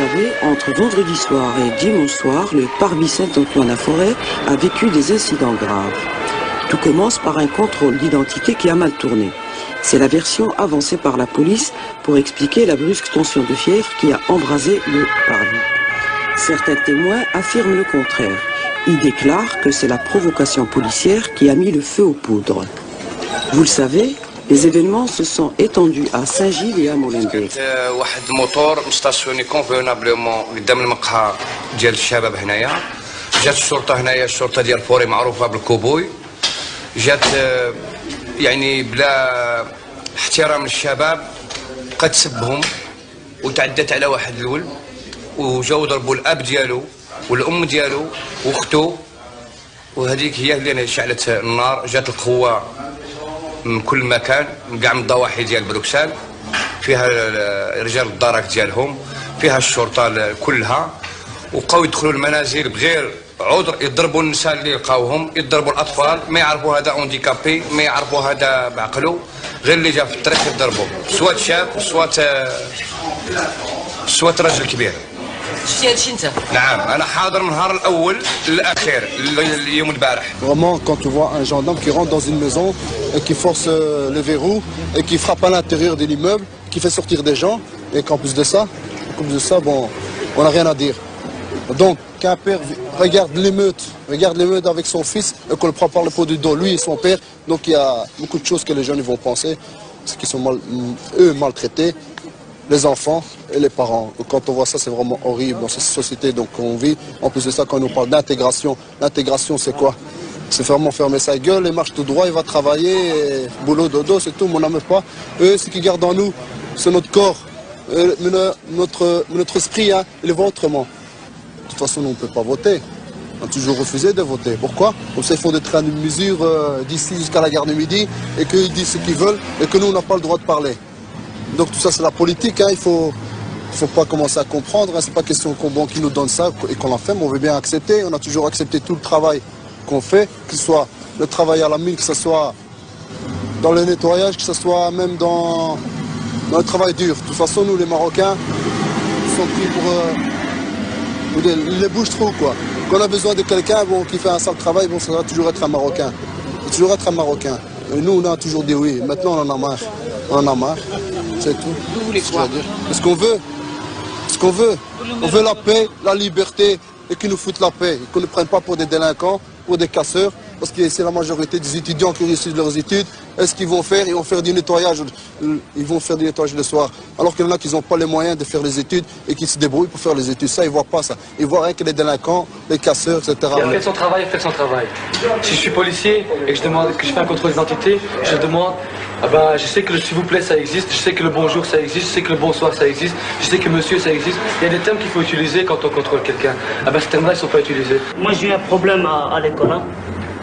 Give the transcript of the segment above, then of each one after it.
savez, entre vendredi soir et dimanche soir, le parvis Saint-Antoine-la-Forêt a vécu des incidents graves. Tout commence par un contrôle d'identité qui a mal tourné. C'est la version avancée par la police pour expliquer la brusque tension de fièvre qui a embrasé le parvis. Certains témoins affirment le contraire. Ils déclarent que c'est la provocation policière qui a mis le feu aux poudres. Vous le savez, les événements se sont étendus à Saint-Gilles et à Molenbeek. واحد موتور مستاسيوني كونفينابلومون قدام المقهى ديال الشباب هنايا. جات الشرطه هنايا، الشرطه ديال فوري معروفه بالكوبوي. جات يعني بلا احترام للشباب، بقات تسبهم وتعدت على واحد الولد، وجاو ضربوا الاب ديالو والام ديالو واختو، وهذيك هي اللي شعلت النار. جات القوه من كل مكان، من كاع من الضواحي ديال بروكسل، فيها رجال الدرك ديالهم، فيها الشرطه كلها، وبقاو يدخلوا المنازل بغير عذر، يضربوا النساء اللي يلقاوهم، يضربوا الاطفال، ما يعرفوا هذا اونديكابي، ما يعرفوا هذا بعقله، غير اللي جا في الطريق يضربوا، سواء شاب سواء راجل كبير. شفتي هادشي انت؟ نعم، انا حاضر من النهار الاول للاخير اليوم البارح. Vraiment, quand tu vois un gendarme qui rentre dans une maison et qui force les verrous et qui frappe à l'intérieur de l'immeuble, qui fait sortir des gens, et qu'en plus de ça, bon, on n'a rien à dire. Donc, qu'un père regarde l'émeute avec son fils et qu'on le prend par le pot du dos, lui et son père, donc il y a beaucoup de choses que les jeunes vont penser, c'est qu'ils sont maltraités, les enfants et les parents. Donc, quand on voit ça, c'est vraiment horrible dans cette société donc, on vit. En plus de ça, quand on nous parle d'intégration, l'intégration c'est quoi? C'est vraiment fermer sa gueule et marche tout droit, il va travailler, et boulot, dodo, c'est tout, mais on n'en met pas. Eux, ce qu'ils gardent en nous, c'est notre corps, notre esprit, hein, il va autrement. De toute façon, nous, on ne peut pas voter. On a toujours refusé de voter. Pourquoi? Comme ça, ils font des trains de mesure d'ici jusqu'à la gare de Midi et qu'ils disent ce qu'ils veulent et que nous, on n'a pas le droit de parler. Donc tout ça, c'est la politique. Hein. Il faut pas commencer à comprendre. Hein. C'est pas question qu'ils nous donnent ça et qu'on l'a fait, mais on veut bien accepter. On a toujours accepté tout le travail qu'on fait, que ce soit le travail à la mine, que ce soit dans le nettoyage, que ce soit même dans le travail dur. De toute façon, nous, les Marocains, sont pris pour les bouches-trous, quoi. Quand on a besoin de quelqu'un qui fait un sale travail, ça va toujours être un Marocain. Ça va toujours être un Marocain. Et nous, on a toujours dit oui. Maintenant, on en a marre. On en a marre. C'est tout. Vous voulez quoi? Ce qu'on veut. Ce qu'on veut. On veut la paix, la liberté, et qu'ils nous foutent la paix. Qu'on ne prenne pas pour des délinquants, pour des casseurs. Parce que c'est la majorité des étudiants qui réussissent leurs études. Est-ce qu'ils vont faire? Ils vont faire du nettoyage. Ils vont faire du nettoyage le soir. Alors qu'il y en a qui n'ont pas les moyens de faire les études et qui se débrouillent pour faire les études. Ça, ils ne voient pas ça. Ils voient rien que les délinquants, les casseurs, etc. Il a fait son travail, il fait son travail. Si je suis policier et que je fais un contrôle d'identité, je demande, je sais que le s'il vous plaît ça existe, je sais que le bonjour ça existe, je sais que le bonsoir ça existe, je sais que monsieur ça existe. Il y a des termes qu'il faut utiliser quand on contrôle quelqu'un. Ces termes-là, ils ne sont pas utilisés. Moi, j'ai eu un problème à l'école. Hein.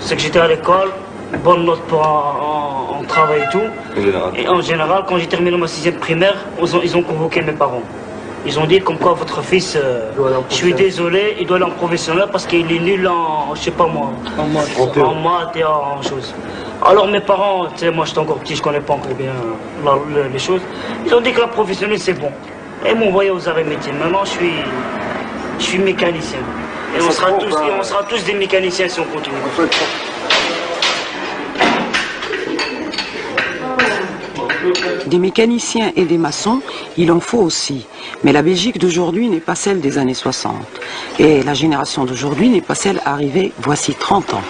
C'est que j'étais à l'école, bonne note en travail et tout. Et en général, quand j'ai terminé ma 6e primaire, ils ont convoqué mes parents. Ils ont dit comme quoi votre fils, je suis désolé, il doit aller en professionnel parce qu'il est nul en, je sais pas moi, en maths et en choses. Alors mes parents, tu sais, moi j'étais encore petit, je connais pas encore bien les choses. Ils ont dit que la professionnelle c'est bon. Et ils m'ont envoyé aux arts et métiers. Maintenant je suis mécanicien. Et on sera tous des mécaniciens si on continue. Des mécaniciens et des maçons, il en faut aussi. Mais la Belgique d'aujourd'hui n'est pas celle des années 60. Et la génération d'aujourd'hui n'est pas celle arrivée voici 30 ans.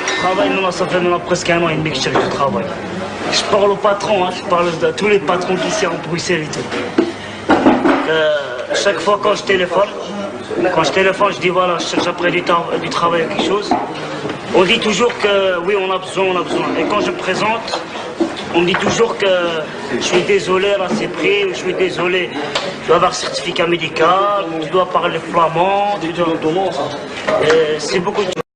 Le travail, maintenant, ça fait maintenant presque un an et demi que je cherche du travail. Je parle aux patrons, hein, je parle à tous les patrons qui sont en Bruxelles et tout. Chaque fois quand je téléphone, je dis voilà, je cherche après du travail ou quelque chose. On dit toujours que oui, on a besoin. Et quand je me présente, on me dit toujours que je suis désolé, là c'est pris, je suis désolé, tu dois avoir certificat médical, tu dois parler flamand, c'est beaucoup de choses.